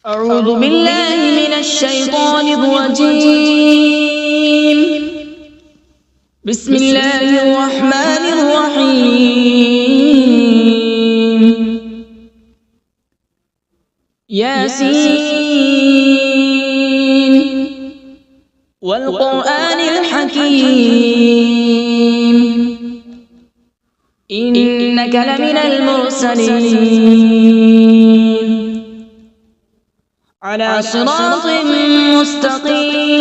أعوذ بالله من الشيطان الرجيم. بسم الله الرحمن الرحيم. ياسين والقرآن الحكيم إنك لمن المرسلين على صراط مستقيم.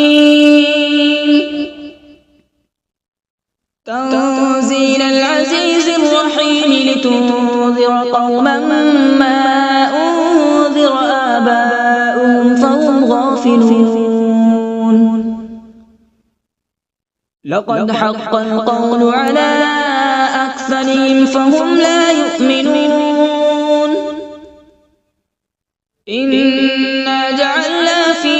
تنزيل العزيز الرحيم لتنذر قوما ما أنذر آباؤهم فهم غافلون. لقد حق القول على أكثرهم فهم لا يؤمنون. إنا جعلنا في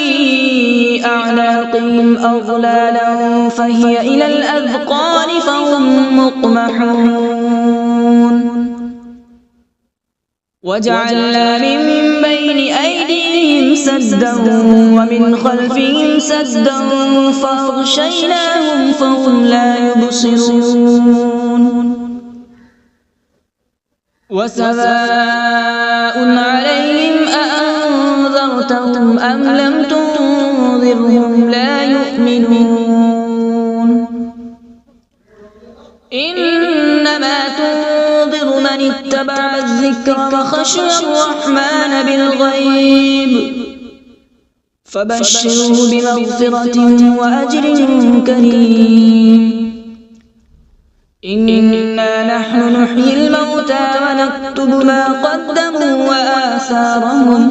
أعناقهم أغلالا فهي إلى الأذقان فهم مقمحون. وجعلنا من بين أيديهم سدا ومن خلفهم سدا فأغشيناهم فهم لا يبصرون. وسواء عليهم أأنذرتهم أم لم تنذرهم لا يؤمنون. إنما تنذر من اتبع الذكر وخشي الرحمن بالغيب فبشره بمغفرة وأجر كريم. إنا نحن نحيي الموتى ونكتب ما قدموا وآثارهم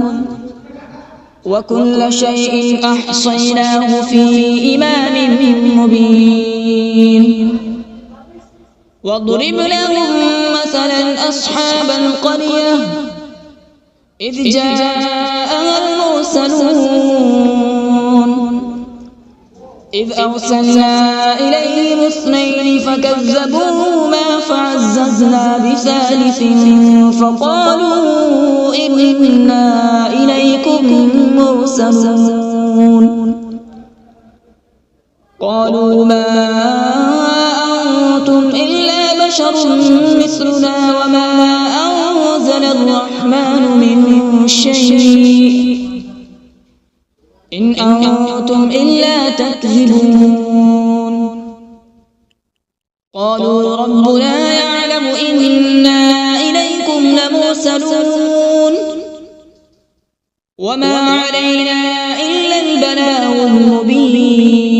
وكل شيء أحصيناه في إمام مبين. واضرب لهم مثلا أصحاب القرية إذ جاءها المرسلون إذ أرسلنا إليهم اثنين فكذبوهما فعززنا بثالث فقالوا إنا إليكم مرسلون. قالوا ما أنتم إلا بشر مثلنا وما أنزل الرحمن من شيء إن أنتم إلا تكذبون. قالوا ربنا يعلم إنا إليكم لمرسلون وما علينا إلا البلاغ المبين.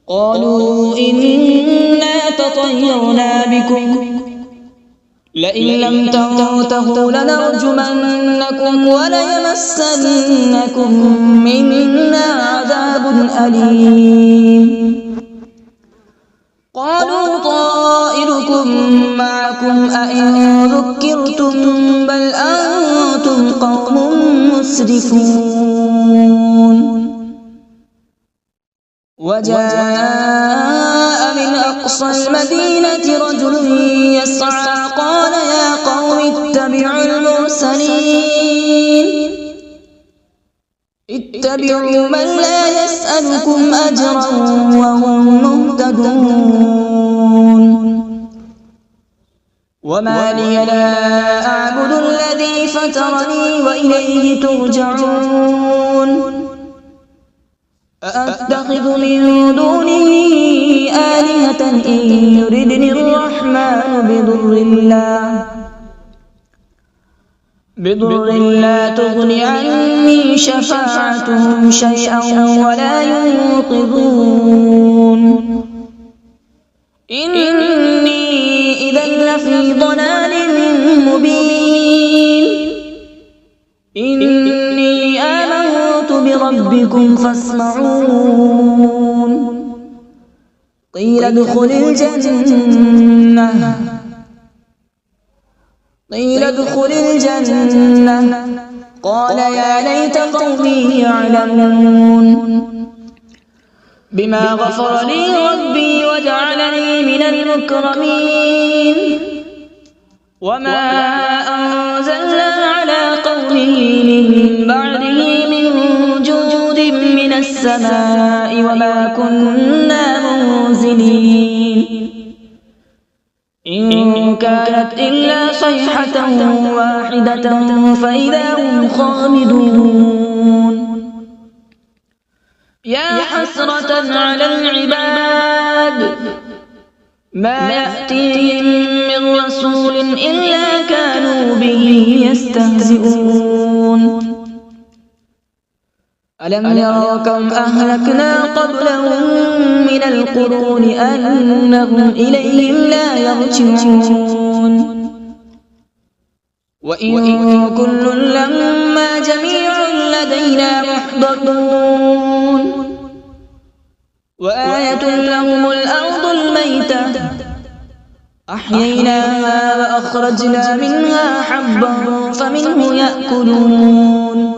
قالوا إنا تطيرنا بكم لئن لم تنتهوا لنرجمنكم وليمسنكم منا عذاب أليم. قالوا طائركم معكم أئن ذكرتم بل أنتم قوم مسرفون. وجاء من أقصى المدينة رجل يسعى قال يا قوم اتبعوا المرسلين اتبعوا من لا يسألكم أجرا وهم مهتدون. وما لي لا أعبد الذي فطرني وإليه ترجعون. أأتخذ من دونه آلهة إن يردني الرحمن بضر لا تغن عني شفاعتهم شيئا ولا ينقذون. إني إذا لفي ضلال مبين. إني آمنت بربكم فاسمعون. قيل ادخل الجنة قال يا ليت قومي يعلمون. بما غفر لي ربي وجعلني من المكرمين. وما أنزلنا على قومه من بعده من جود من السماء وما كنا منزلين إن كانت إلا صيحة واحدة فإذا هم خامدون يا حسرة على العباد ما يأتيهم من رسول إلا كانوا به يستهزئون ألم يروا كم أهلكنا قبلهم من القرون أنهم إليهم لا يرجعون وإن كل لما جميع لدينا محضرون وآية لهم الأرض الميتة أحييناها وأخرجنا منها حبا فمنه يأكلون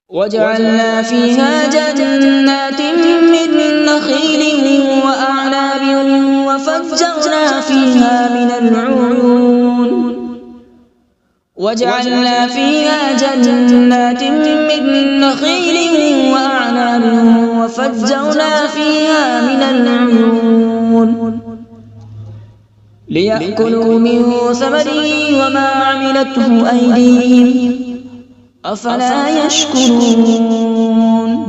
وجعلنا فيها جنات من نخيل وأعناب وفجرنا فيها من العيون وجعلنا فيها جنات من نخيل وأعناب وفجرنا فيها من العيون ليأكلوا من ثمره وما عملته أيديهم أفلا يشكرون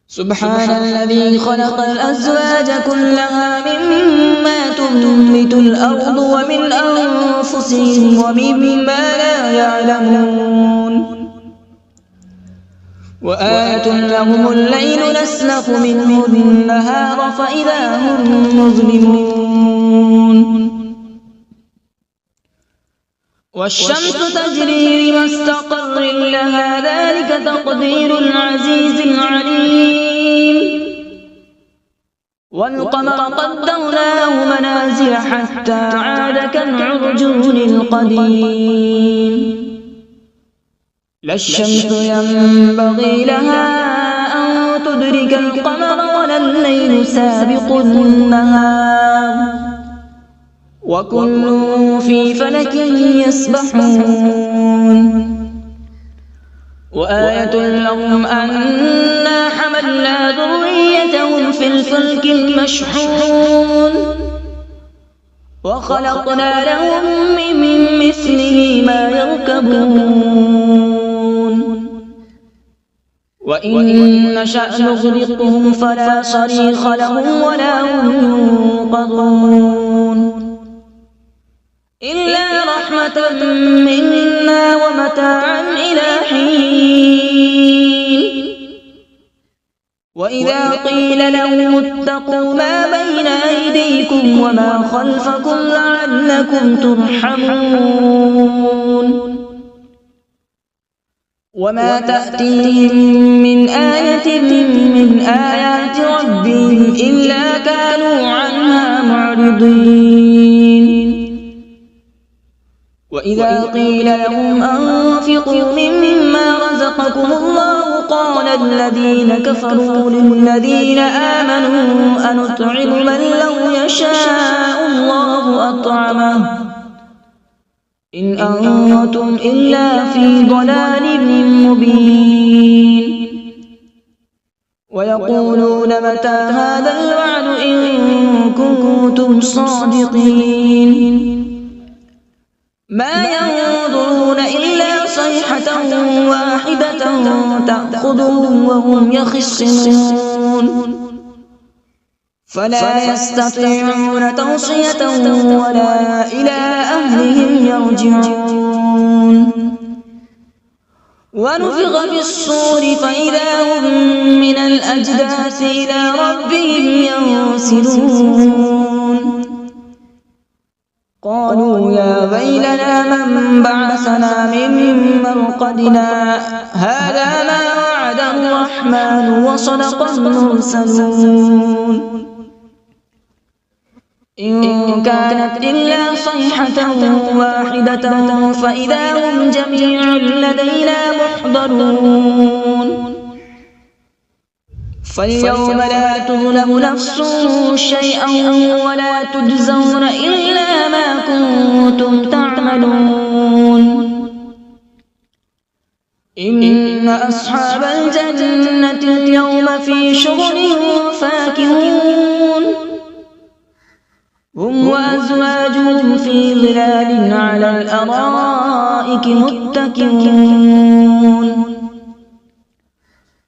سبحان الذي خلق الأزواج كلها مما تنبت الأرض ومن أنفسهم ومما لا يعلمون وآية لهم الليل نسلخ منه النهار فإذا هم مظلمون والشمس تجري لمستقر لها ذلك تقدير العزيز العليم والقمر قدرناه منازل حتى عاد كالعرجون القديم لا الشمس ينبغي لها أن تدرك القمر ولا الليل سابق النهار وكل في فلك يسبحون وآية لهم أنا حملنا ذريتهم في الفلك المشحون وخلقنا لهم من مثله ما يركبون وإن نشأ نغرقهم فلا صريخ لهم ولا هم ينقذون إلا رحمة منا ومتاعا إلى حين وإذا قيل لهم اتقوا ما بين أيديكم وما خلفكم لعلكم ترحمون وما تأتيهم من آية من آيات ربهم إلا كانوا عنها معرضين وإذا قيل لهم أنفقوا مما رزقكم الله قال الذين كفروا للذين آمنوا أنطعم من لو يشاء الله أطعمه إن أنتم إلا في ضلال مبين ويقولون متى هذا الوعد إن كنتم صادقين ما ينظرون إلا صيحة واحدة تأخذهم وهم يخصمون فلا يستطيعون توصية ولا إلى أهلهم يرجعون ونفخ في الصور فإذا هم من الأجداث إلى ربهم ينسلون قالوا يا ويلنا من بعثنا من مرقدنا هذا ما وعد الرحمن وصدق المرسلون إن كانت إلا صيحة واحدة فإذا هم جميع لدينا محضرون فاليوم لا تظلم نفس شيئا ولا تجزون إلا ما كنتم تعملون. إن أصحاب الجنة اليوم في شغل فاكهون هم وأزواجهم في ظلال على الأرائك متكئون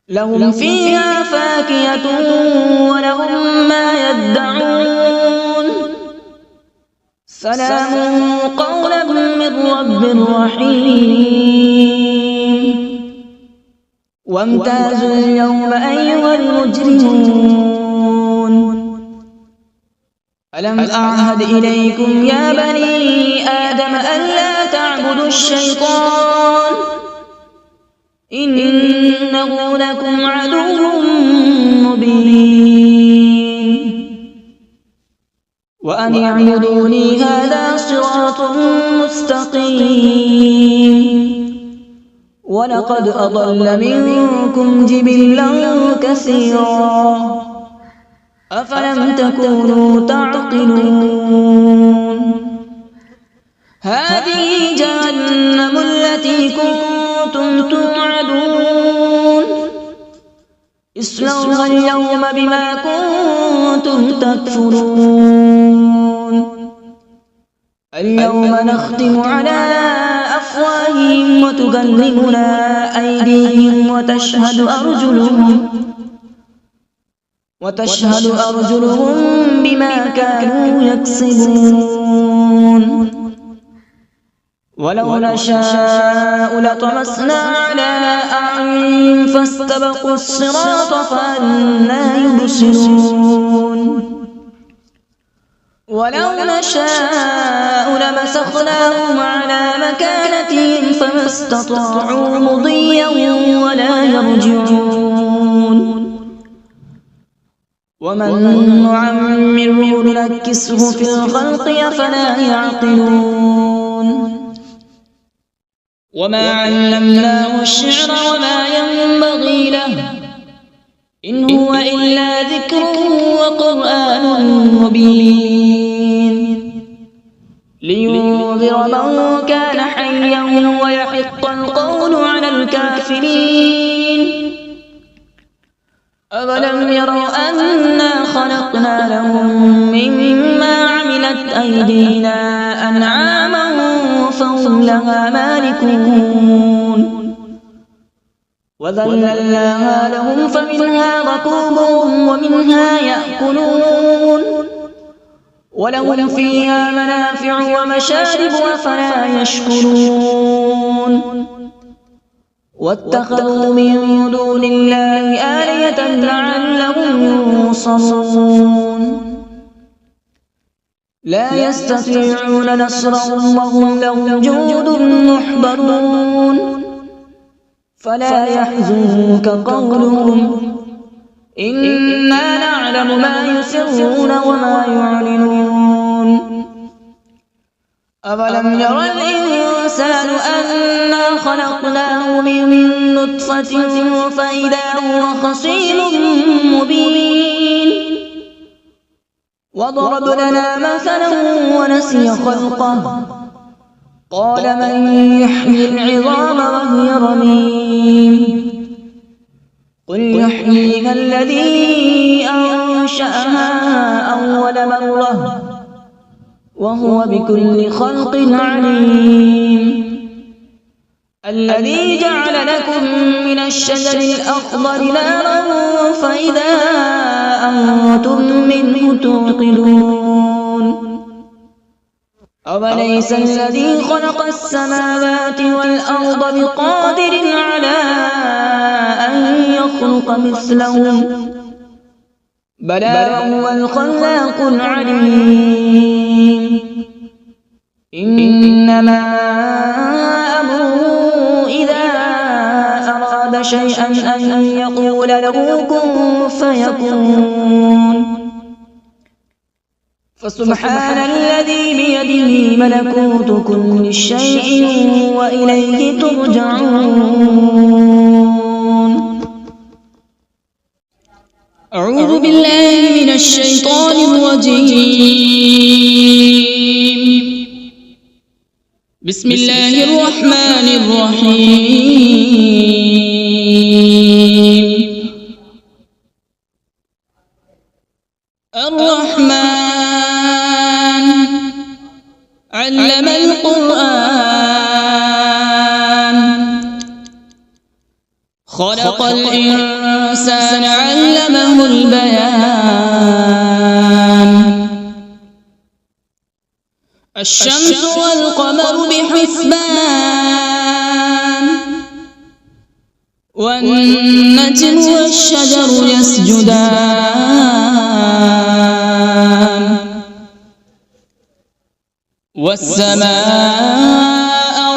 لهم فيها فاكهة ولهم ما يدعون سلام قولا من رب رحيم. وامتازوا اليوم أيها المجرمون ألم أعهد إليكم يا بني آدم ألا تعبدوا الشيطان إنه لكم عدو مبين وأن اعبدوني هذا صراط مستقيم. ولقد أضل منكم جبلا كثيرا أفلم تكونوا تعقلون. هذه جهنم التي كنتم توعدون اصلوها اليوم بما كنتم تكفرون. اليوم نختم على أفواههم وتكلمنا أيديهم وتشهد أرجلهم بما كانوا يكسبون. ولو نشاء لطمسنا على أعينهم فاستبقوا الصراط فأنى يبصرون. ولو نشاء لمسخناهم على مكانتهم فما استطاعوا مضيا ولا يرجعون. ومن نعمره ننكسه في الخلق أفلا يعقلون. وما علمناه الشعر وما ينبغي له إن هو إلا ذكر وقرآن مبين لينذر من كان حيا ويحق القول على الكافرين. أولم يروا أنا خلقنا لهم مما عملت أيدينا أنعاما فهم لها مالكون وذللناها لهم فمنها ركوبهم ومنها يأكلون ولهم فيها منافع ومشارب أفلا يشكرون. واتخذوا من دون الله آلهة لعلهم ينصرون. لا يستطيعون نصرهم وهم لهم جند محضرون. فلا يحزنك قولهم إنا نعلم ما يسرون وما يعلنون. أولم ير الإنسان أنا خلقناه من نطفة فإذا هو خصيم مبين وضرب لنا مثلا ونسي خلقه قال من يحيي العظام وهي رميم قل يحييها الذي أنشأها أول مرة وهو بكل خلق عليم. الذي جعل لكم من الشجر الأخضر نارا فإذا أنتم منه توقدون. أوليس الذي خلق السماوات والأرض بقادر على أن يخلق مثلهم بلى وهو الخلاق العليم. إنما أمره إذا أراد شيئا أن يقول له كن فيكون. فسبحان الذي بيده ملكوت كل شيء وإليه ترجعون. أعوذ بالله من الشيطان الرجيم. بسم الله الرحمن الرحيم. الرحمن علم القرآن، خلق الإنسان علمه البيان. الشمس والقمر بحسبان، والنجم والشجر يسجدان. والسماء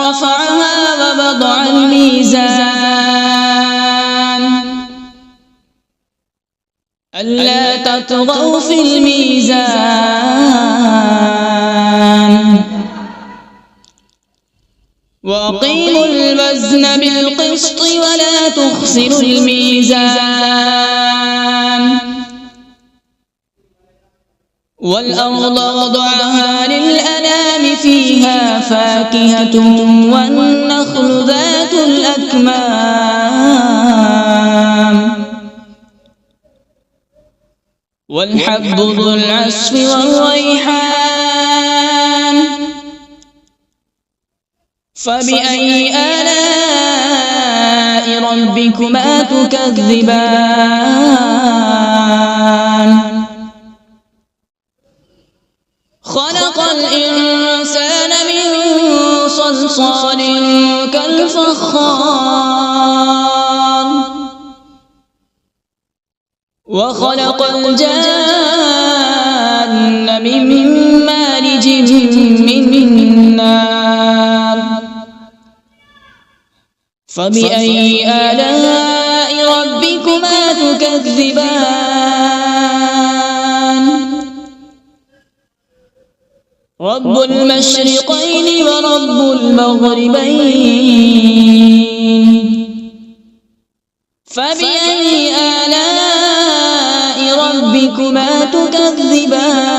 رفعها ووضع الميزان، ألا تطغوا في الميزان. وأقيموا الوزن بالقسط ولا تخسروا الميزان. والأرض وضعها للأنام، فيها فاكهة والنخل ذات الأكمام، والحب ذو العصف والريحان. فبأي آلاء ربكما تكذبان؟ خلق الإنسان من صلصال كالفخار، وخلق الجان من مارج من نار. فبأي آلاء ربكما تكذبان؟ رب المشرقين ورب المغربين. فبأي آلاء ربكما تكذبان؟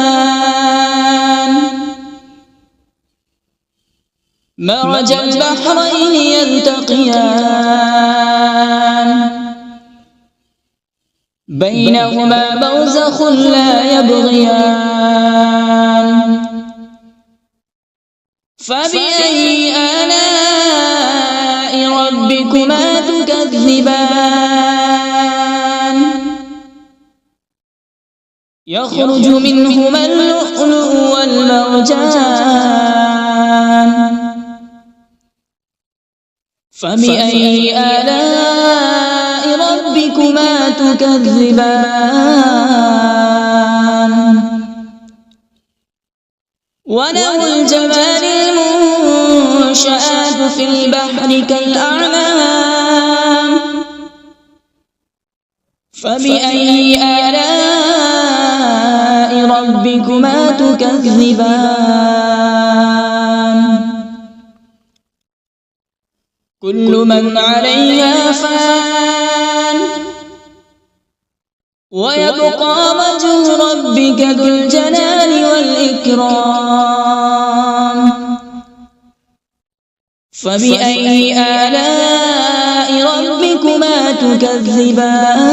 مرج البحرين يلتقيان، بينهما برزخ لا يبغيان. فبأي آلاء ربكما تكذبان؟ يخرج منهما اللؤلؤ والمرجان. فبأي آلاء ربكما تكذبان؟ وله الجوار المنشآت في البحر كالأعلام. فبأي آلاء ربكما تكذبان؟ كل من عليها فان، ويبقى وجه ربك ذو الجلال والإكرام. فبأي آلاء ربكما تكذبان؟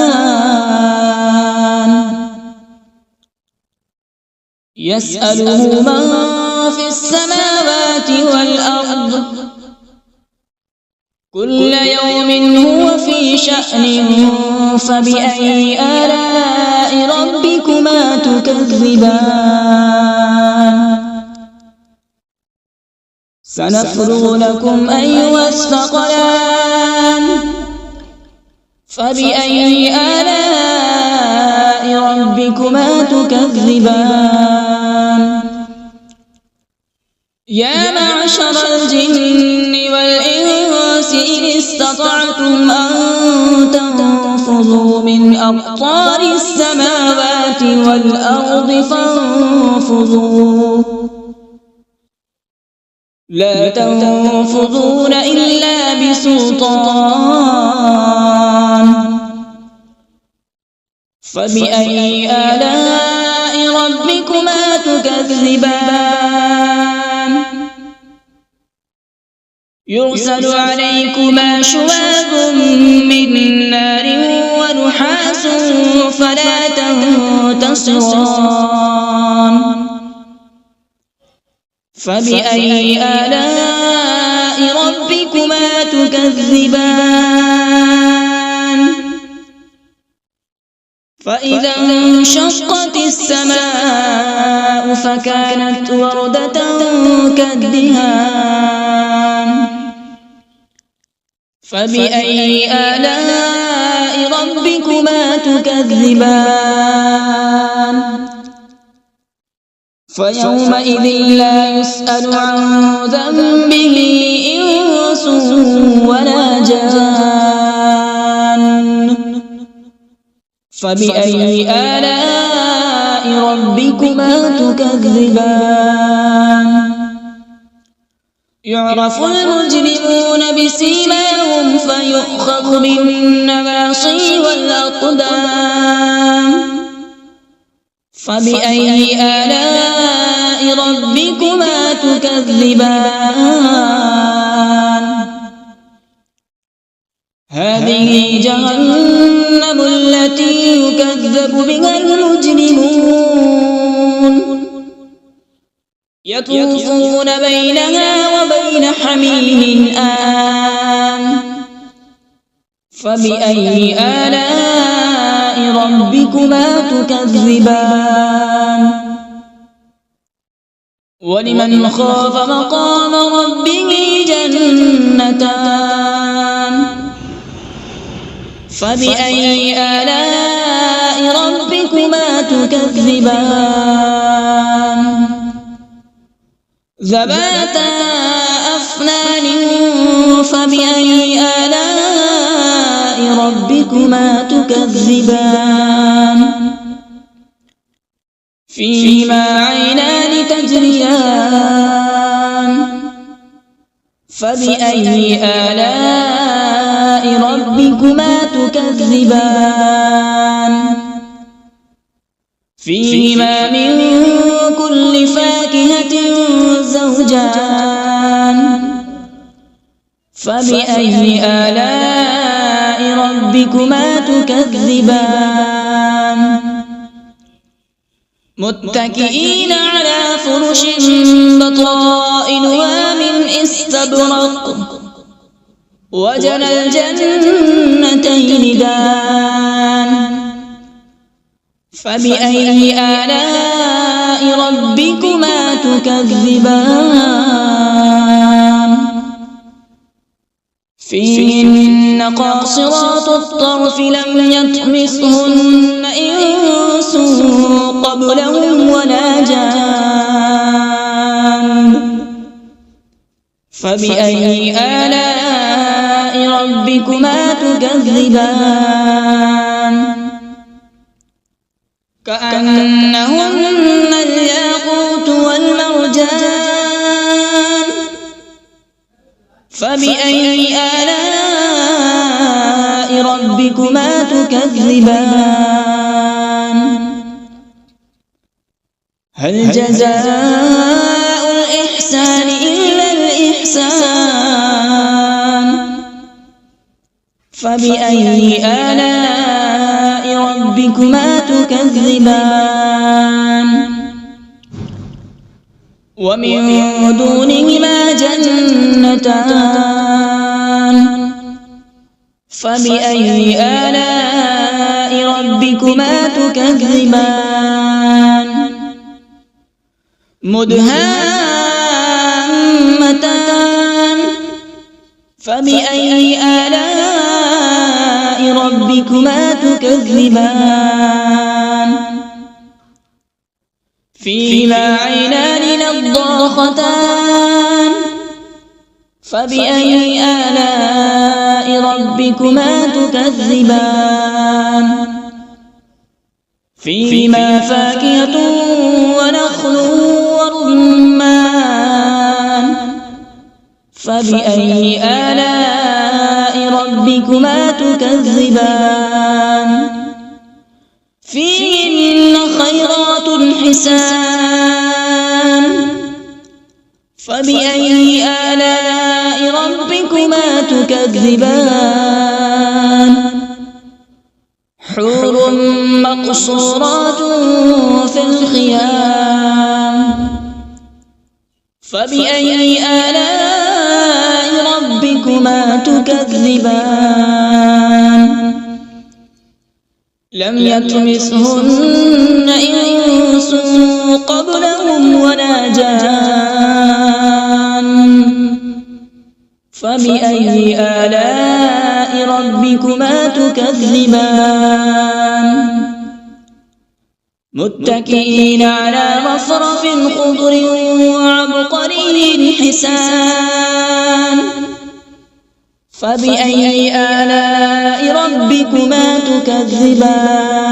يسأله من في السماوات والأرض، كل يوم هو في شأن. فبأي آلاء ربكما تكذبان؟ سنفرغ لكم أيها الثقلان. فبأي آلاء ربكما تكذبان؟ يا معشر الجن والإنس إن استطعتم أن تنفذوا من أقطار السماوات والأرض فانفذوا، لا تنفذون إلا بسلطان. فبأي آلاء ربكما تكذبان يرسل عليكما شواظ من نار ونحاس فلا تنتصران فبأي آلاء ربكما تكذبان فإذا انشقت السماء فكانت وردة كالدهان فبأي آلاء ربكما تكذبان فيومئذ لا يسأل عن ذنبه إنس ولا جان فبأي آلاء ربكما تكذبان يعرف المجرمون بسيماهم فيؤخذ بالنواصي والأقدام فبأي آلاء ربكما تكذبان هذه جهنم التي يكذب بها المجرمون يطوفون بينها وبين حميم آن فبأي آلاء ربكما تكذبان ولمن خاف مقام ربه جنتان فبأي آلاء ربكما تكذبان ذواتا أفنان فبأي آلاء ربكما تكذبان فيهما عينان تجريان فبأي آلاء ربكما تكذبان فيهما من كل فاكهة زوجان فبأي آلاء ربكما تكذبان متكئين على فرش بطائنها من استبرق وجنى الجنتين دان فبأي آلاء ربكما تكذبان فيهن قاصرات الطرف لم يطمثهن إنس قبلهم ولا جان فبأي آلاء ربكما تكذبان كأنهن الياقوت والمرجان فبأي آلاء ربكما تكذبان هل جزاء الإحسان إلا الإحسان فبأي آلاء ربكما تكذبان ومن دونهما جنتان فبأي آلاء ربكما تكذبان مدهامتان فبأي آلاء ربكما تكذبان فيهما عينان نضاختان فبأي آلاء ربكما تكذبان فيهما فاكهة ونخل ورمان فبأي آلاء ربكما تكذبان فبأي آلاء ربكما تكذبان حور مقصورات في الخيام فبأي آلاء ربكما تكذبان لم يطمثهن إنس قبلهم ولا جان فبأي آلاء ربكما تكذبان متكئين على رفرف خضر وعبقري حسان فبأي آلاء ربكما تكذبان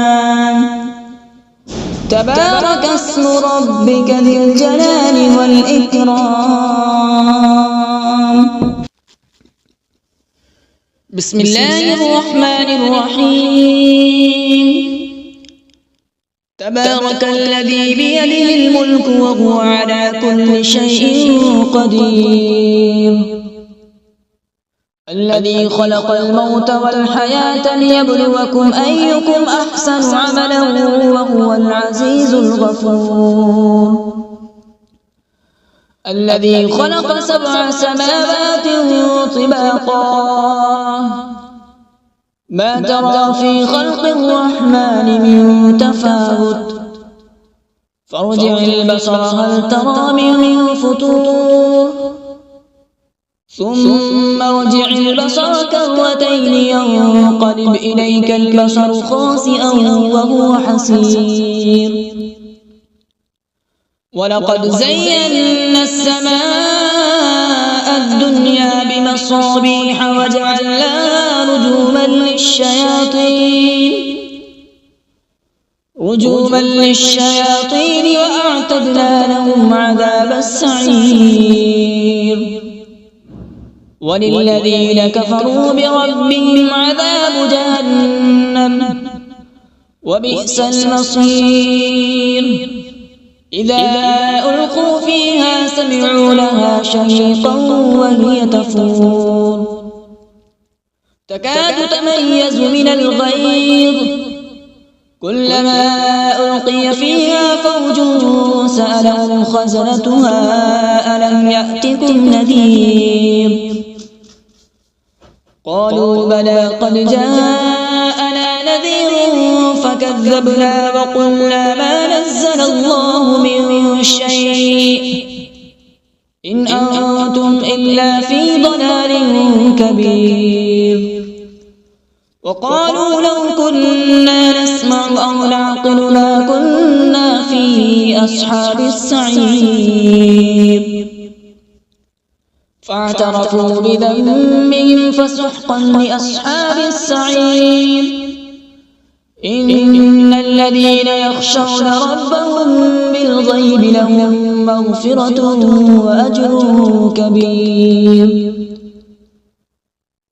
تبارك اسم ربك ذي الجلال والإكرام بسم الله الرحمن الرحيم تبارك الذي بيده الملك وهو على كل شيء قدير الذي خلق الموت والحياة ليبلوكم أيكم أحسن عملا وهو العزيز الغفور الذي خلق 7 سماوات طباقا ما ترى في خلق الرحمن من تفاوت فارجع البصر هل ترى من فطور ثم ارجع البصر كرتين ينقلب إليك البصر خاسئا وهو حسير ولقد زينا السماء الدنيا بمصابيح وجعلناها رجوما للشياطين وأعتدنا لهم عذاب السعير وللذين كفروا بربهم عذاب جهنم وبئس المصير إذا ألقوا فيها سمعوا لها شهيقا وهي تفور تكاد تميز من الغيظ كلما ألقي فيها فوج سألهم خزنتها ألم يأتكم نذير قالوا بلى قد جاءنا نذير فكذبنا وقلنا ما نزل الله من شيء إن أنتم إلا في ضلال كبير وقالوا لو كنا نسمع أو نعقل ما كنا في أصحاب السعير فاعترفوا بذنبهم فسحقا لأصحاب السعير إن الذين يخشون ربهم بالغيب لهم مغفرة وأجر كبير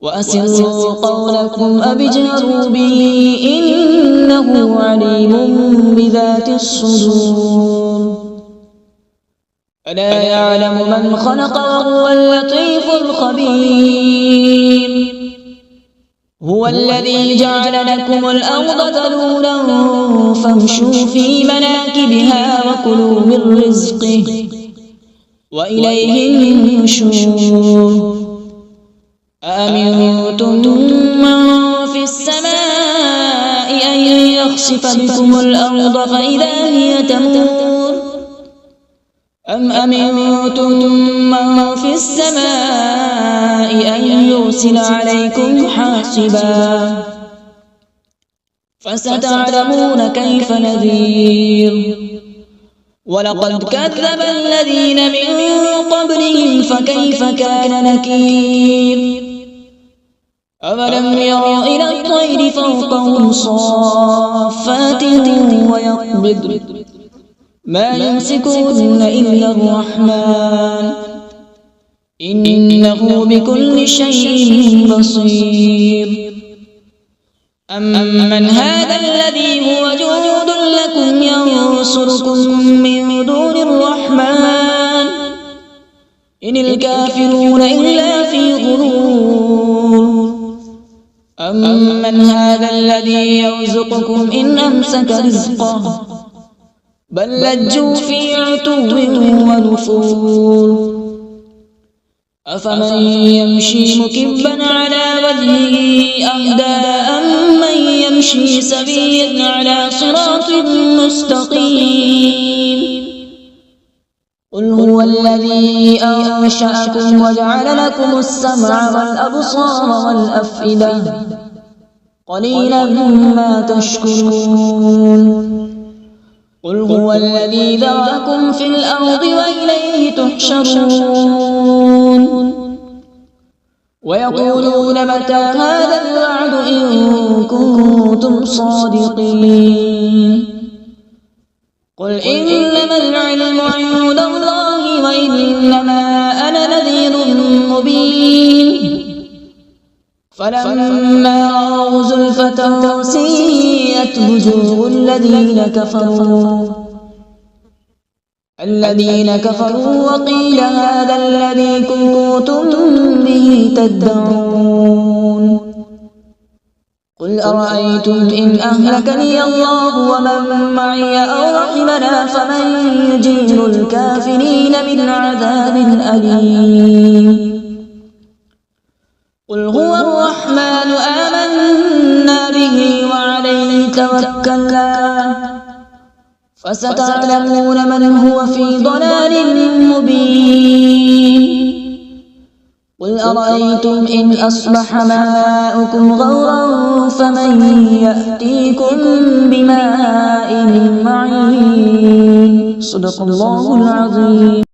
وأسروا قولكم أو اجهروا به إنه عليم بذات الصدور ألا يعلم من خلق وهو اللطيف الخبير هو الذي جعل لكم الأرض ذلولا فامشوا في مناكبها وكلوا من رزقه وإليه النشور أأمنتم من في السماء أن يخسف بكم الأرض فإذا هي تمور أم أمنتم من في السماء أن يرسل عليكم حاصبا فستعلمون كيف نذير ولقد كذب الذين من قبلهم فكيف كان نكير أولم يروا إلى الطير فوقهم صافات ويقبض ما يمسكون إلا الرحمن إنه بكل شيء بصير أمن هذا الذي هو جند لكم ينصركم من دون الرحمن الكافرون إلا في غرور أمن هذا الذي يرزقكم إن أمسك رزقه بل لجوا في عتو ونفور أفمن يمشي مكبا على وجهه أهدى أمن يمشي سويا على صراط مستقيم قل هو الذي أنشأكم وجعل لكم السمع والأبصار والأفئدة قليلا ما تشكرون قل هو الذي ذرأكم في الأرض وإليه تحشرون ويقولون متى هذا الوعد إن كنتم صادقين قل إنما العلم عند الله وإنما أنا نذير مبين فلما رأوا زلفة سيئت وجوه الذين كفروا وقيل هذا الذي كنتم به تدعون قل أرأيتم إن أهلكني الله ومن معي أو رحمنا فمن يجير الكافرين من عذاب أليم قل هو الرحمن آمنا به وعليه توكلنا فستعلمون من هو في ضلال مبين قل أرأيتم إن أصبح ماؤكم غورا فمن يأتيكم بماء معين صدق الله العظيم.